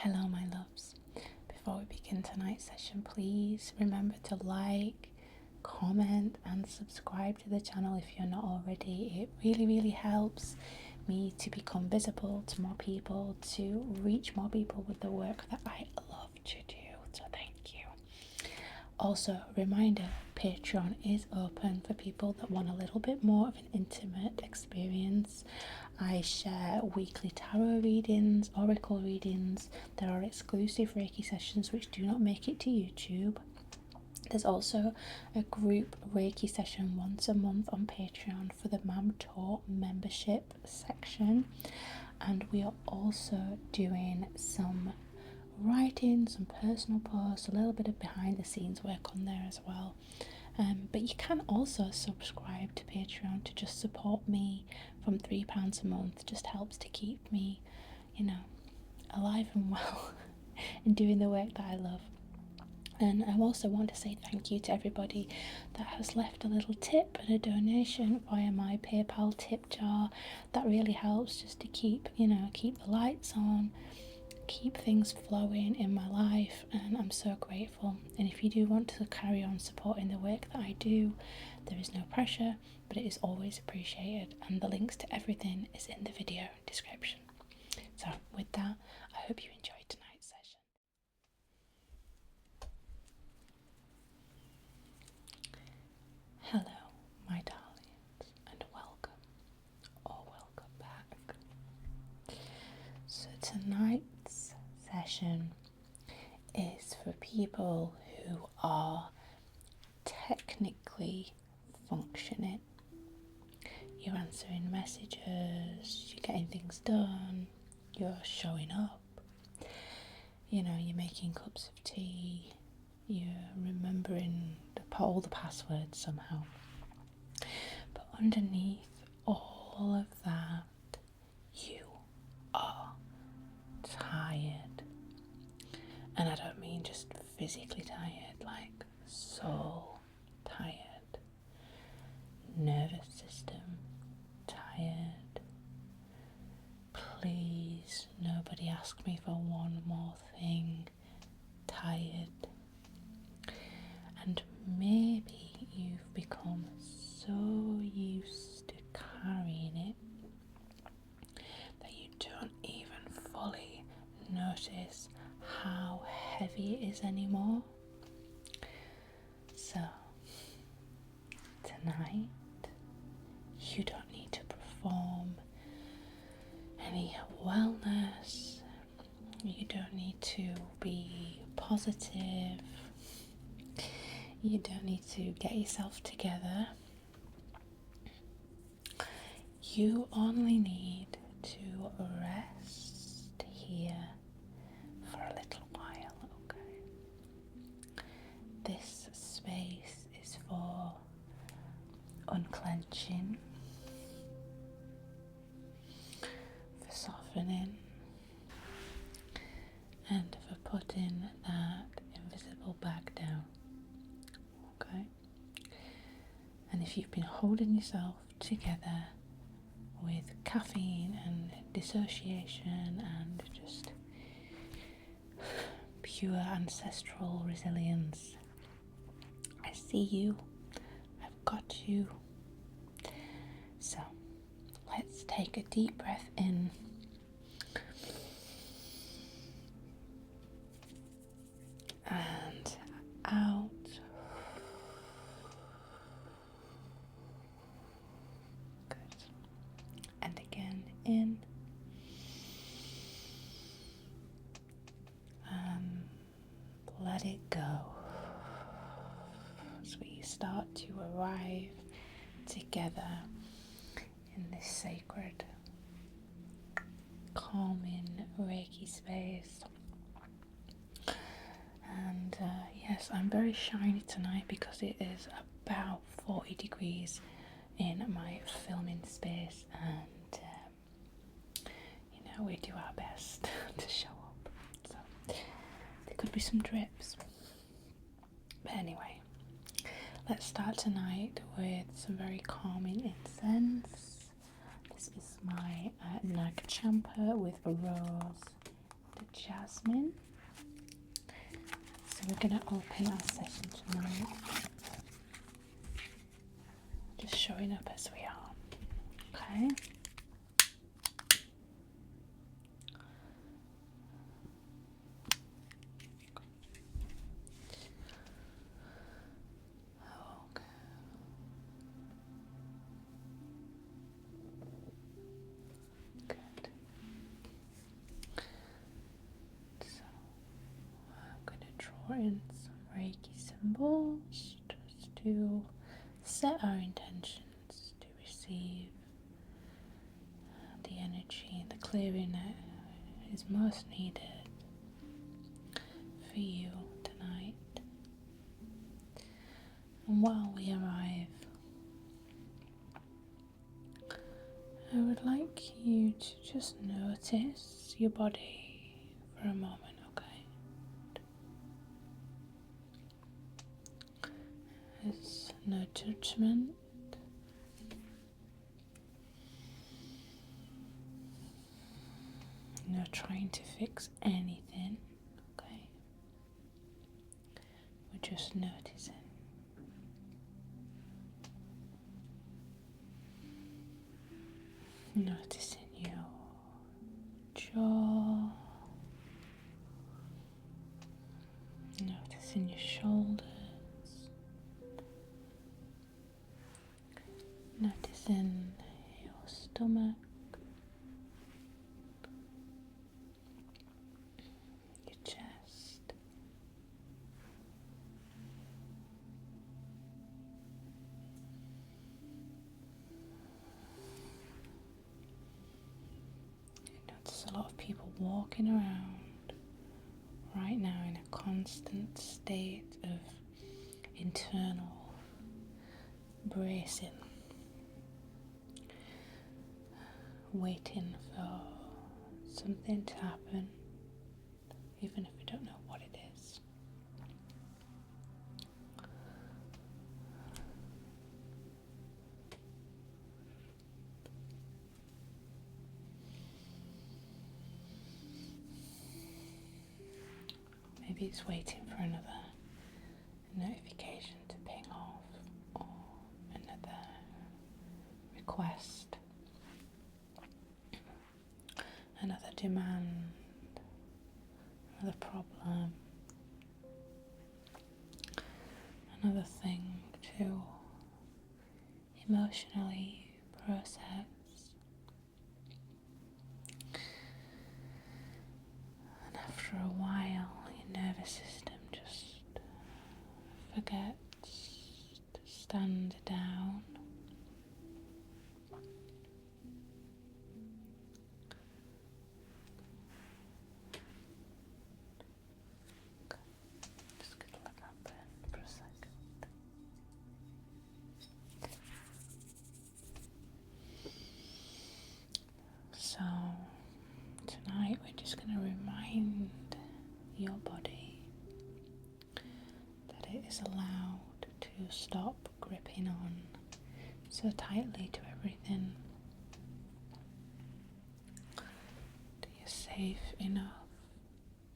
Hello my loves. Before we begin tonight's session, please remember to like, comment and subscribe to the channel if you're not already. It really helps me to become visible to more people, to reach more people with the work that I love to do. So thank you. Also, reminder, Patreon is open for people that want a little bit more of an intimate experience. I share weekly tarot readings, oracle readings. There are exclusive Reiki sessions which do not make it to YouTube. There's also a group Reiki session once a month on Patreon for the Mam Talk membership section. And we are also doing some writing, some personal posts, a little bit of behind the scenes work on there as well. But you can also subscribe to Patreon to just support me from £3 a month. Just helps to keep me, alive and well and doing the work that I love. And I also want to say thank you to everybody that has left a little tip and a donation via my PayPal tip jar. That really helps just to keep the lights on, keep things flowing in my life, and I'm so grateful. And if you do want to carry on supporting the work that I do, there is no pressure, but it is always appreciated, and the links to everything is in the video description. So with that, I hope you enjoyed tonight's session. Hello my darlings, and welcome back. So tonight's session is for people who are technically functioning. You're answering messages, you're getting things done, you're showing up, you're making cups of tea, you're remembering all the passwords somehow. But underneath all of that, you are tired. And I don't mean just physically tired, like soul tired, nervous system tired. Please, nobody ask me for one more thing. Tired. And maybe you've become so used to carrying it that you don't even fully notice how heavy it is anymore. So tonight you don't need to perform any wellness, you don't need to be positive, you don't need to get yourself together. You only need to rest here for a little while, okay? This space is for unclenching, for softening, and for putting that invisible bag down, okay? And if you've been holding yourself together with caffeine and dissociation and just pure ancestral resilience, I see you, I've got you. So let's take a deep breath in and out. Good. And again in and let it go as we start to arrive together in this sacred, calming Reiki space. And yes, I'm very shiny tonight because it is about 40 degrees in my filming space, and we do our best to show up. So there could be some drips. But anyway, let's start tonight with some very calming incense. This is my Nag Champa with rose, the jasmine. So we're going to open our session tonight, just showing up as we are. Okay. Good. So I'm going to draw in some Reiki symbols just to set our intentions to receive the energy and the clearing that is most needed for you tonight. And while we arrive, I would like you to just notice your body for a moment, okay? There's no judgment. No trying to fix anything, okay? We're just noticing. Noticing your jaw, noticing your shoulders, noticing your stomach, your chest, notice a lot of people walking around right now in a constant state of internal bracing, waiting for something to happen, even if we don't know what it is. Maybe it's waiting for another notification to ping off, or another request, another demand, another problem, another thing to emotionally process. And after a while, your nervous system just forgets to stand down. Just gonna let that burn for a second. So tonight we're just going to remind your body that it is allowed to stop gripping on so tightly to everything. That you're safe enough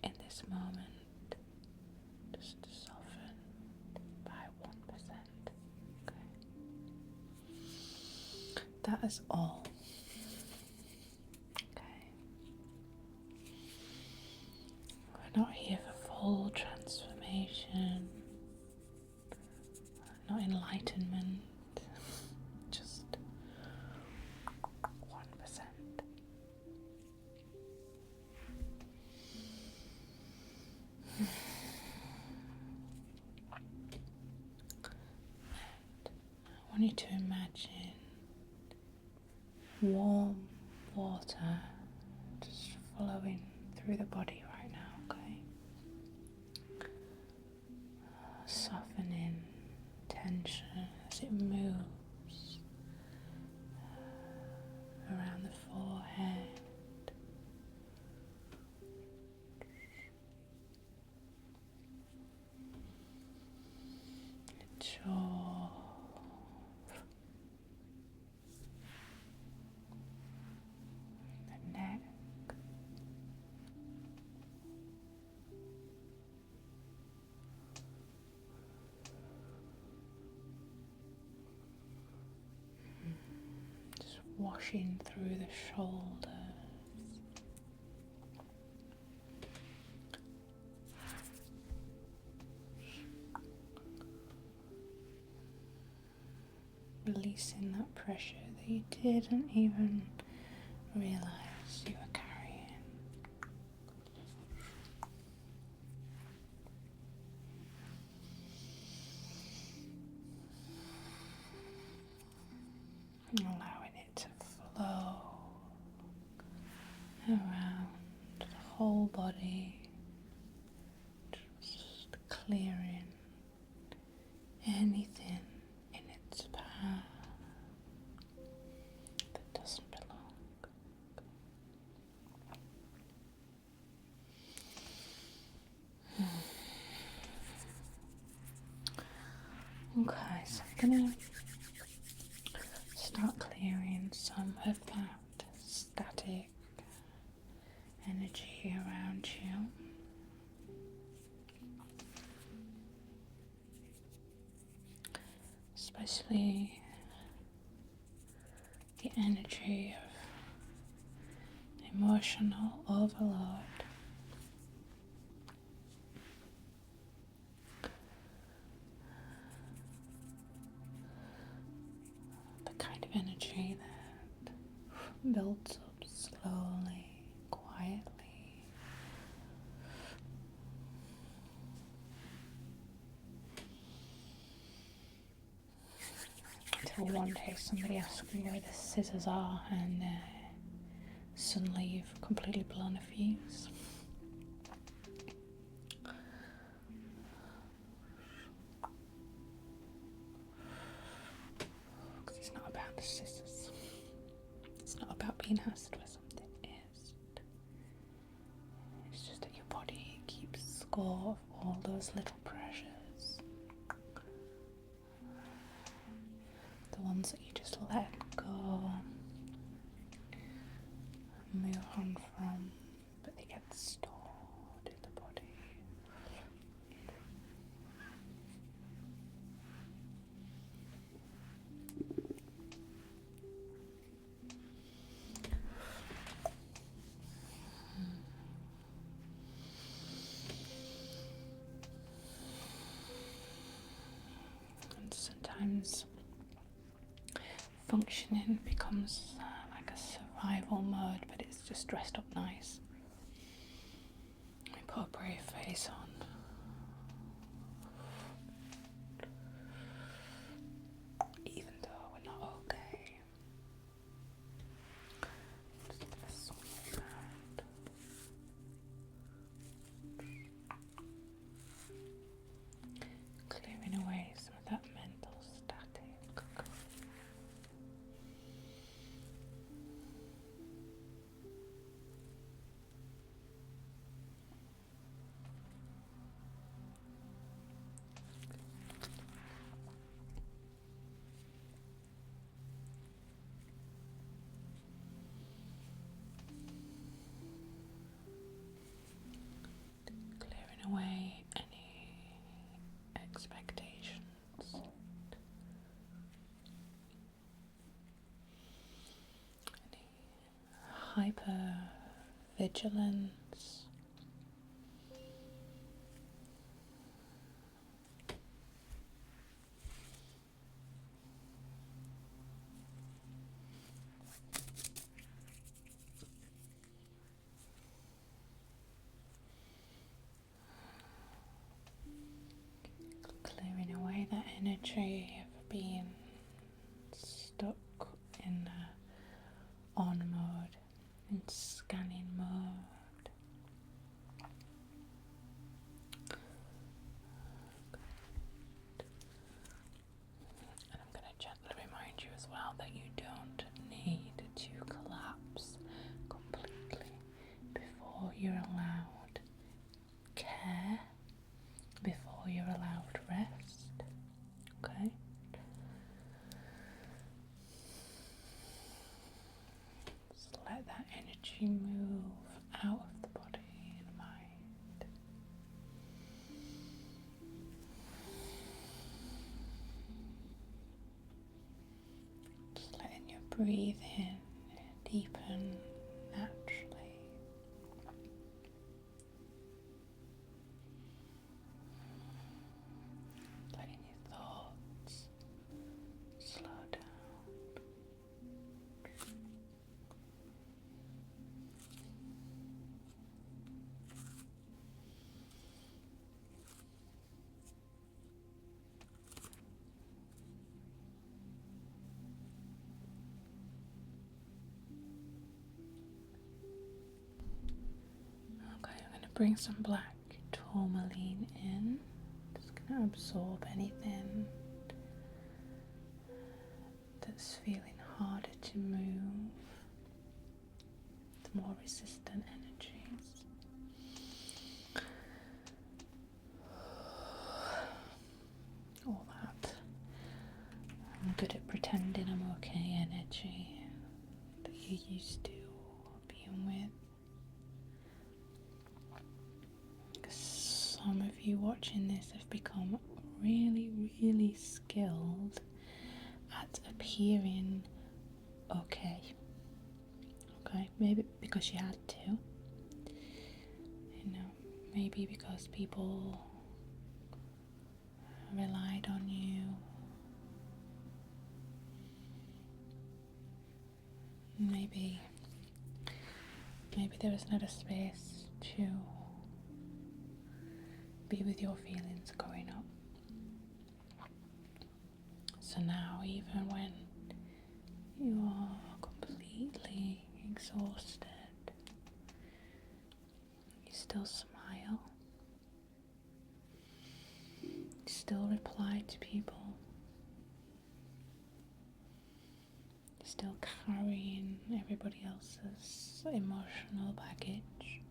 in this moment just to soften by 1%. Okay. That is all. We're not here for full transformation, not enlightenment, just 1%. And I want you to imagine warm water just flowing through the body right now, okay? Softening tension as it moves around the forehead, the jaw, the neck, washing through the shoulders. Releasing that pressure that you didn't even realize you were carrying. And allowing it to flow around the whole body, just clearing anything in its path that doesn't belong. Okay, so I'm gonna start clearing some of that static energy around you. Especially the energy of emotional overload. The kind of energy that builds up slowly, quietly. Until one day somebody asks you where the scissors are and suddenly you've completely blown a fuse. Because it's not about the scissors. It's not about being asked where something is. It's just that your body keeps score of all those little pressures. The ones that you just let go, move on from, but they get stored in the body. And sometimes functioning becomes like a survival mode, but it's just dressed up nice. We put a brave face on. Even though we're not okay. Just gonna sort that out. Clearing away some of that mental static. Clearing away any expectations, any hyper vigilance, clearing away that energy of being stuck in on mode, in scanning mode. And I'm going to gently remind you as well that you don't need to collapse completely before you're allowed care, before you're allowed rest. Okay? Just let that energy move out of the body and mind. Just letting your breathe in, deepen naturally. Letting your thoughts slow down. Okay, I'm going to bring some black tourmaline in. Just going to absorb anything that's feeling harder to move, the more resistant energies. All that I'm good at pretending I'm okay energy that you're used to being with. Because some of you watching this have become really skilled at appearing okay. Maybe because you had to. Maybe because people relied on you. Maybe there was not a space to be with your feelings growing up. So now, even when you are completely exhausted, you still smile, you still reply to people, you're still carrying everybody else's emotional baggage.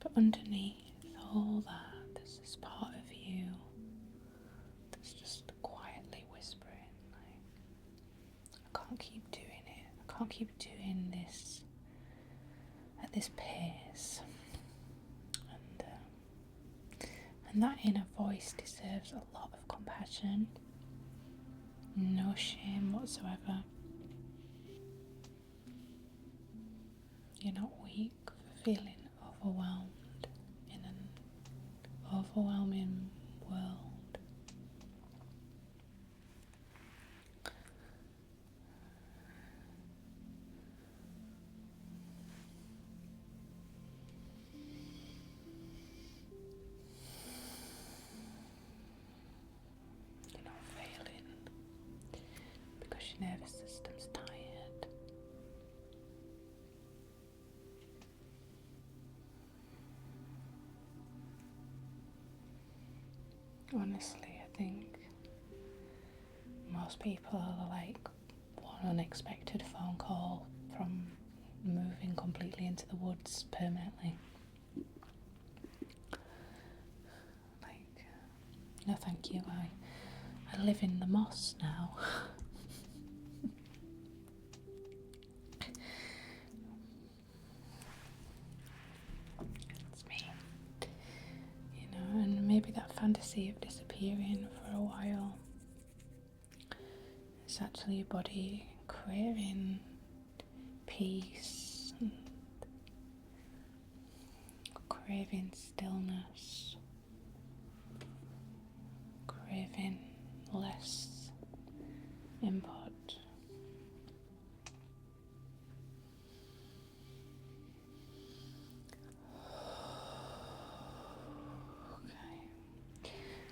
But underneath all that, there's this part of you that's just quietly whispering, like, I can't keep doing it. I can't keep doing this at this pace. And that inner voice deserves a lot of compassion. No shame whatsoever. You're not weak for feeling overwhelmed in an overwhelming world. You're not failing because your nervous system's tired. Honestly, I think most people are like one unexpected phone call from moving completely into the woods permanently. Like, no thank you, I live in the moss now. It's me. And maybe that fantasy of disappearing for a while is actually your body craving peace and craving stillness, craving less input.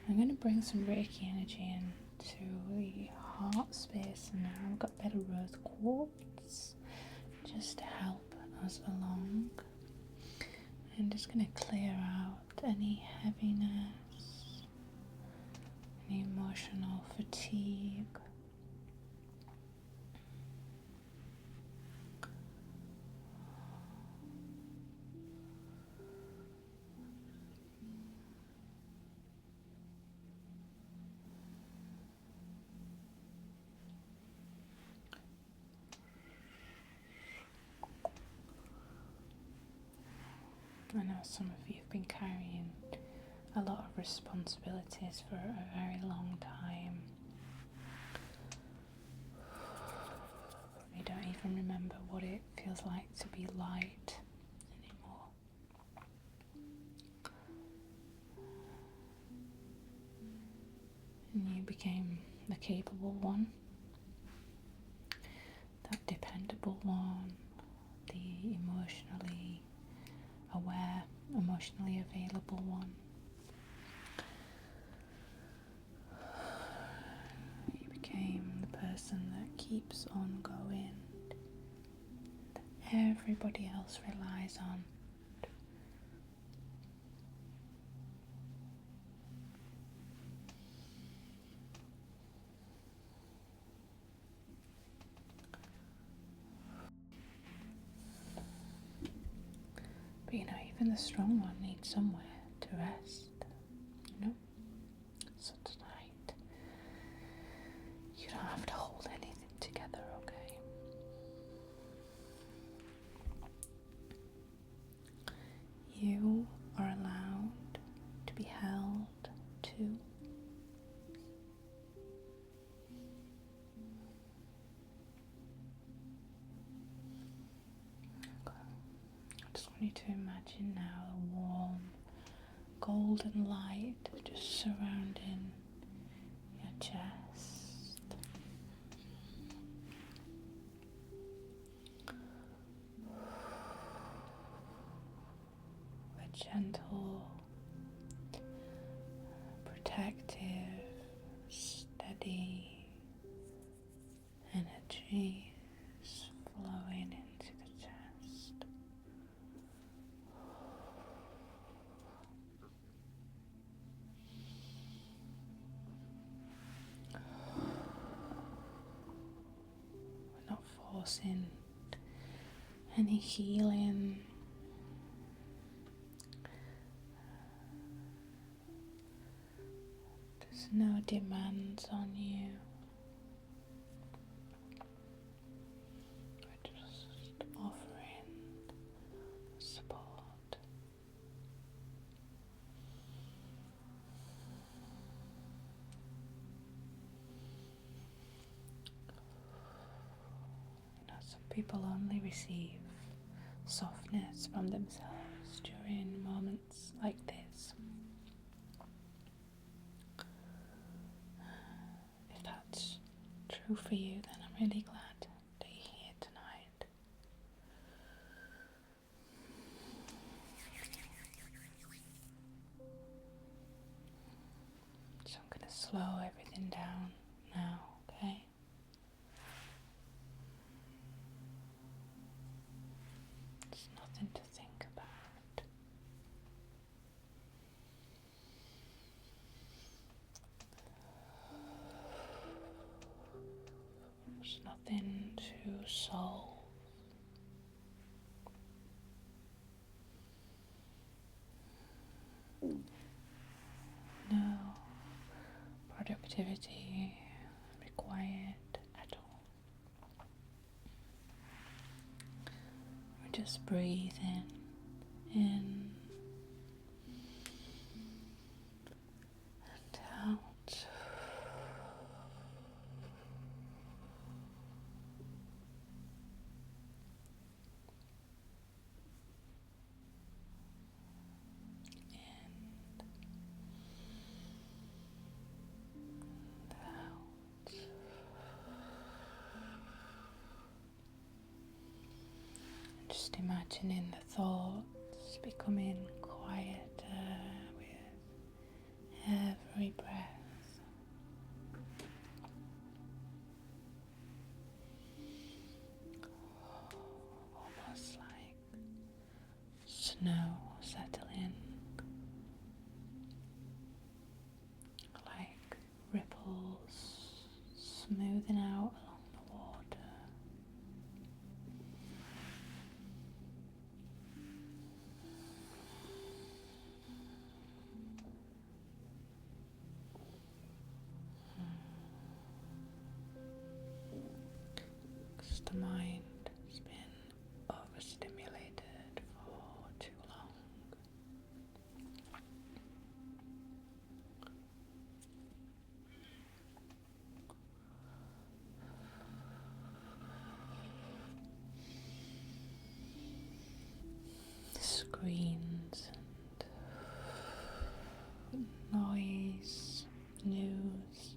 I'm going to bring some Reiki energy into the heart space now. I've got better rose quartz just to help us along. I'm just going to clear out any heaviness, any emotional fatigue. I know some of you have been carrying a lot of responsibilities for a very long time. You don't even remember what it feels like to be light anymore. And you became the capable one, that dependable one, the emotionally aware, emotionally available one. You became the person that keeps on going, that everybody else relies on. But you know, even the strong one needs somewhere to rest, you know? So tonight, you don't have to hold anything together, okay? You are allowed to be held too. Okay. I just want you to imagine now a warm golden light just surrounding your chest. A gentle, protective, steady energy is flowing into the chest. We're not forcing any healing. There's no demands on you. We're just offering support. You know, some people only receive softness from themselves during moments like this. If that's true for you, then I'm really glad that you're here tonight. So I'm going to slow everything down now, okay? There's nothing to think about. There's nothing to solve. No productivity required at all. We're just breathing in and out. Just imagining the thoughts becoming quieter with every breath. Almost like snow settling, like ripples smoothing out along the water. Because the mind has been overstimulated for too long. screens and noise, news,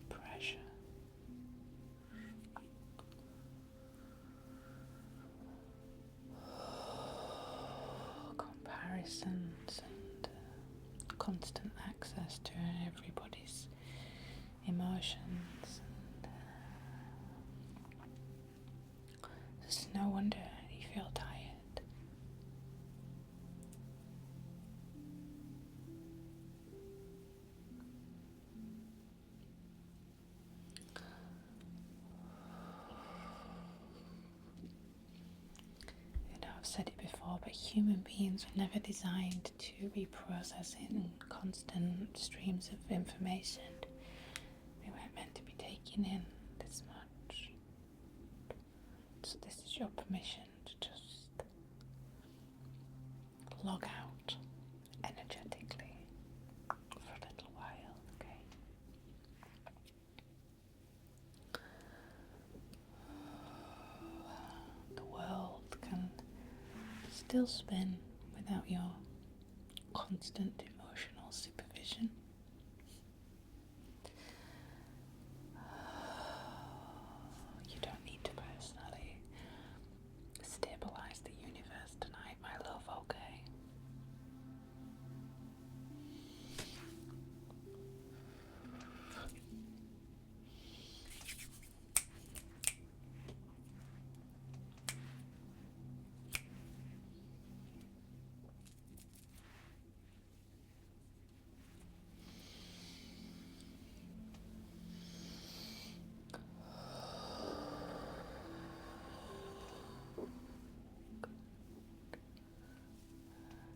pressure. Comparisons and constant access to everybody's emotions. It's no wonder you feel tired. I've said it before, but human beings were never designed to be processing constant streams of information. We weren't meant to be taking in this much. So this is your permission to just log out energetically for a little while, okay? The world can still spin without your constant emotional supervision. You don't need to personally stabilize the universe tonight, my love, okay?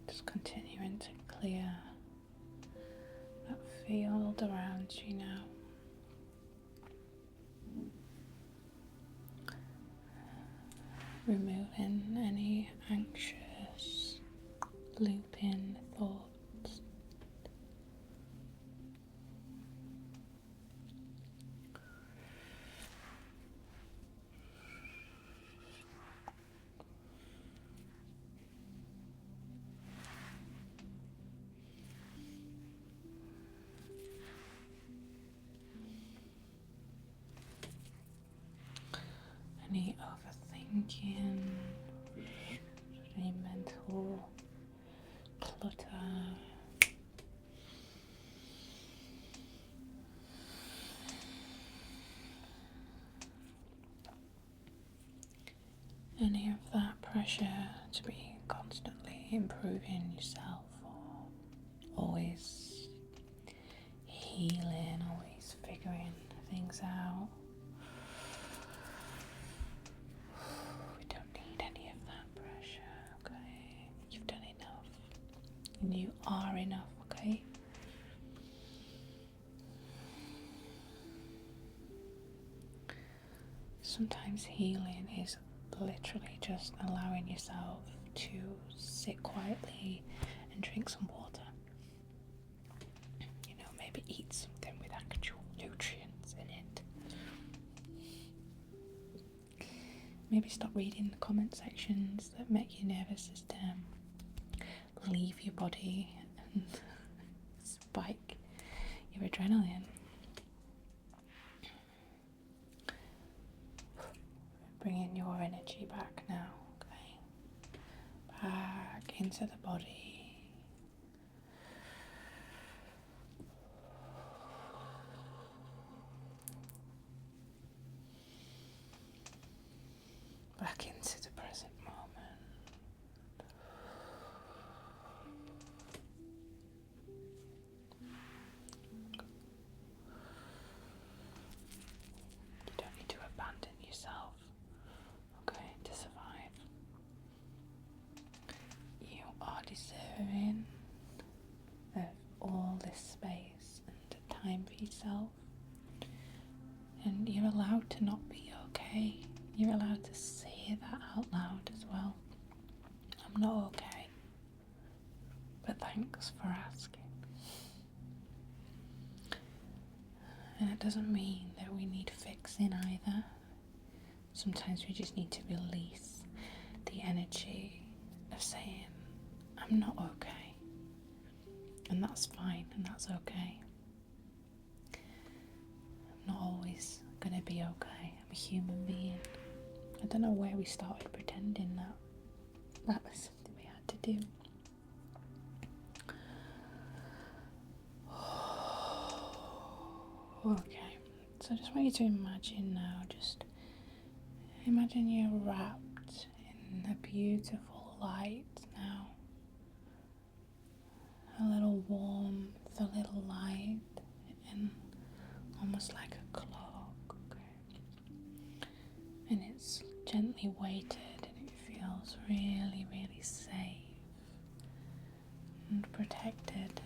Just continuing to clear that field around you now. Removing any anxious, looping thoughts. Any overthinking, any mental clutter. Any of that pressure to be constantly improving yourself or always healing, always figuring things out. We don't need any of that pressure, okay? You've done enough. And you are enough, okay? Sometimes healing is literally just allowing yourself to sit quietly and drink some water. You know, maybe eat something with actual nutrients in it. Maybe stop reading the comment sections that make your nervous system leave your body and spike your adrenaline. Bringing your energy back now, okay? Back into the body. Back into the present moment. You don't need to abandon yourself. Okay, to survive. You are deserving of all this space and time for yourself. And you're allowed to not be okay. You're allowed to say that out loud as well. I'm not okay. But thanks for asking. And it doesn't mean that we need fixing either. Sometimes we just need to release the energy of saying, I'm not okay. And that's fine, and that's okay. I'm not always going to be okay. I'm a human being. I don't know where we started pretending that was something we had to do. Okay, so I just want you to imagine now, just imagine you're wrapped in a beautiful light now. A little warmth, a little light, and almost like a clock. Okay. And it's gently weighted and it feels really, really safe and protected.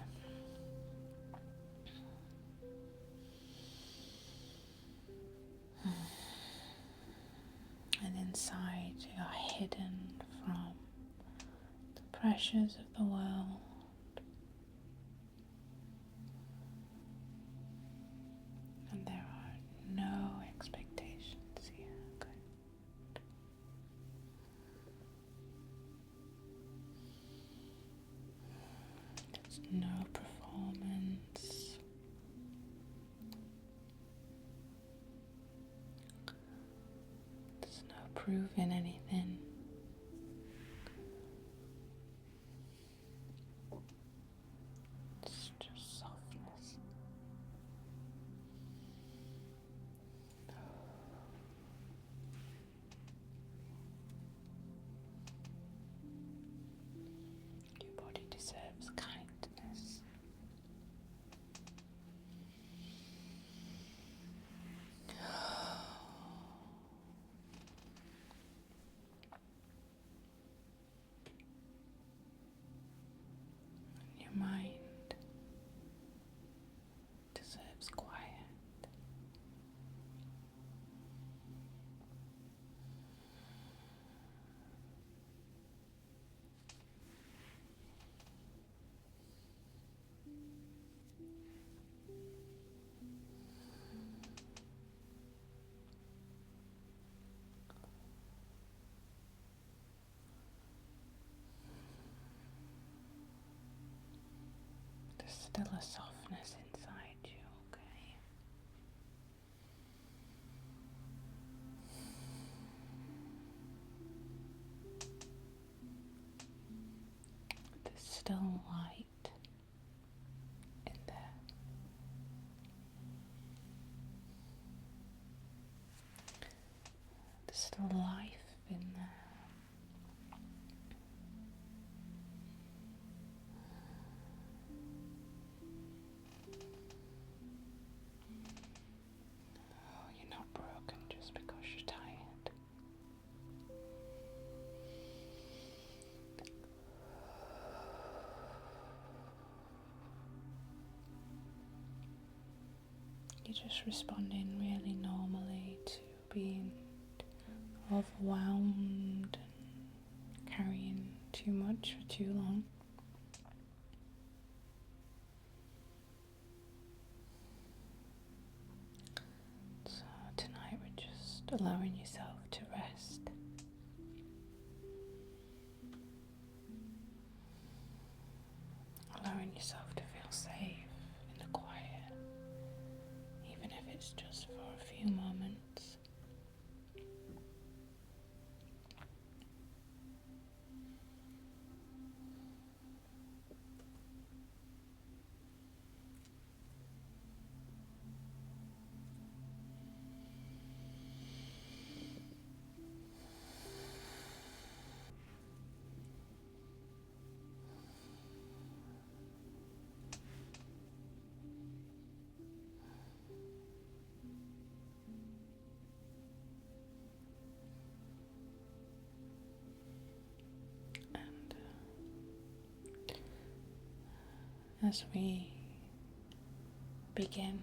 And inside you're hidden from the pressures of the world. And there are no expectations here. Okay. There's no performance. There's no proving anything. It's just softness. Your body deserves kindness. Your mind deserves quiet. There's still a softness inside you, okay? There's still light in there. There's still life in there. Oh, you're not broken just because you're tired. You're just responding really normally to being overwhelmed and carrying too much for too long. So tonight we're just allowing yourself to rest. Allowing yourself to feel safe in the quiet, even if it's just for a few moments. As we begin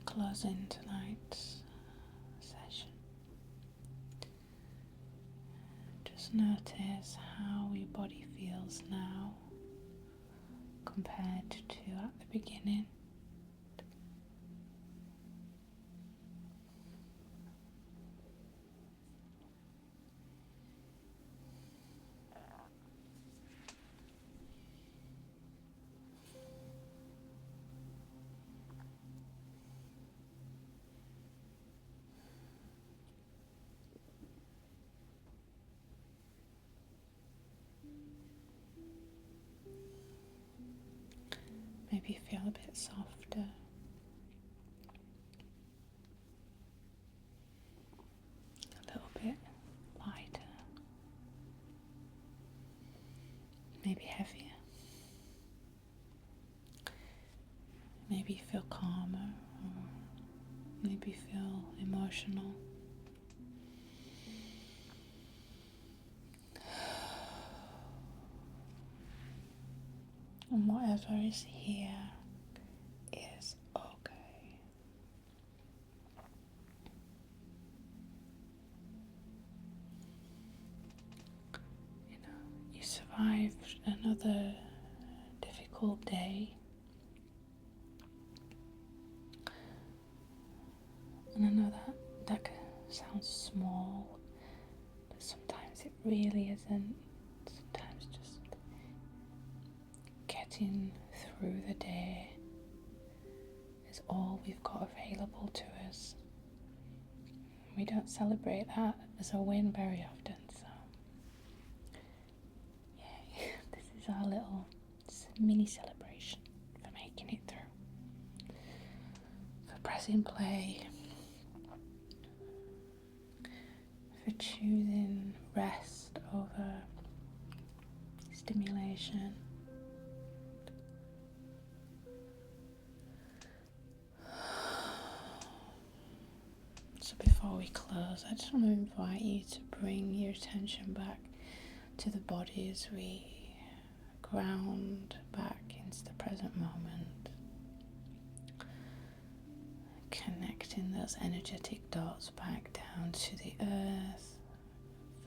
closing tonight's session, just notice how your body feels now compared to at the beginning. maybe feel a bit softer. A little bit lighter. Maybe heavier. Maybe feel calmer, or maybe feel emotional. And whatever is here is okay. You know, you survived another difficult day. And I know that sounds small, but sometimes it really isn't. Sometimes just getting through the day is all we've got available to us. We don't celebrate that as a win very often, so yay, this is our little mini celebration for making it through, for pressing play, for choosing rest over stimulation. So before we close, I just want to invite you to bring your attention back to the body as we ground back into the present moment, connecting those energetic dots back down to the earth,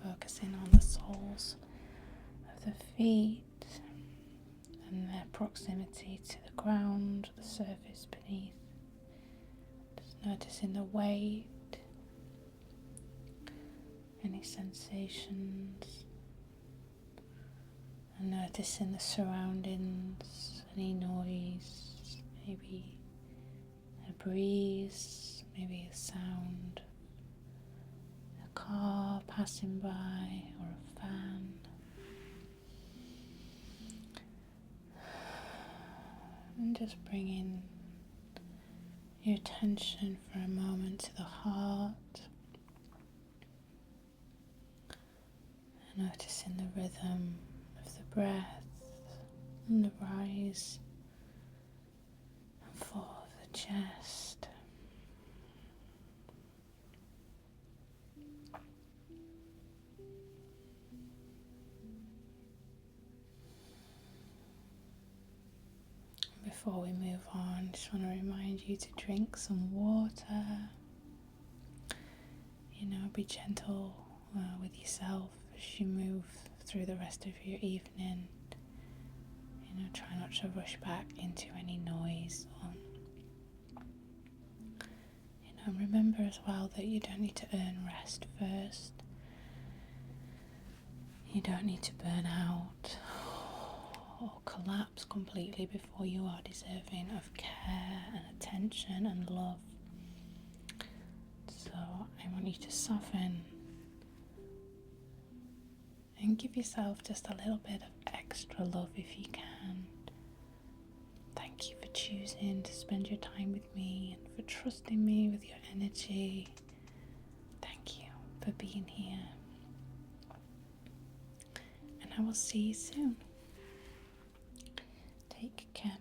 focusing on the soles of the feet and their proximity to the ground, the surface beneath. Just noticing the weight, any sensations, and noticing the surroundings, any noise, maybe a breeze, maybe a sound, a car passing by or a fan. And just bringing your attention for a moment to the heart, and noticing the rhythm of the breath and the rise and fall of the chest. Before we move on, I just want to remind you to drink some water. You know, be gentle with yourself as you move through the rest of your evening. You know, try not to rush back into any noise. You know, remember as well that you don't need to earn rest first. You don't need to burn out or collapse completely before you are deserving of care and attention and love. So I want you to soften and give yourself just a little bit of extra love if you can. Thank you for choosing to spend your time with me and for trusting me with your energy. Thank you for being here. And I will see you soon. Take care.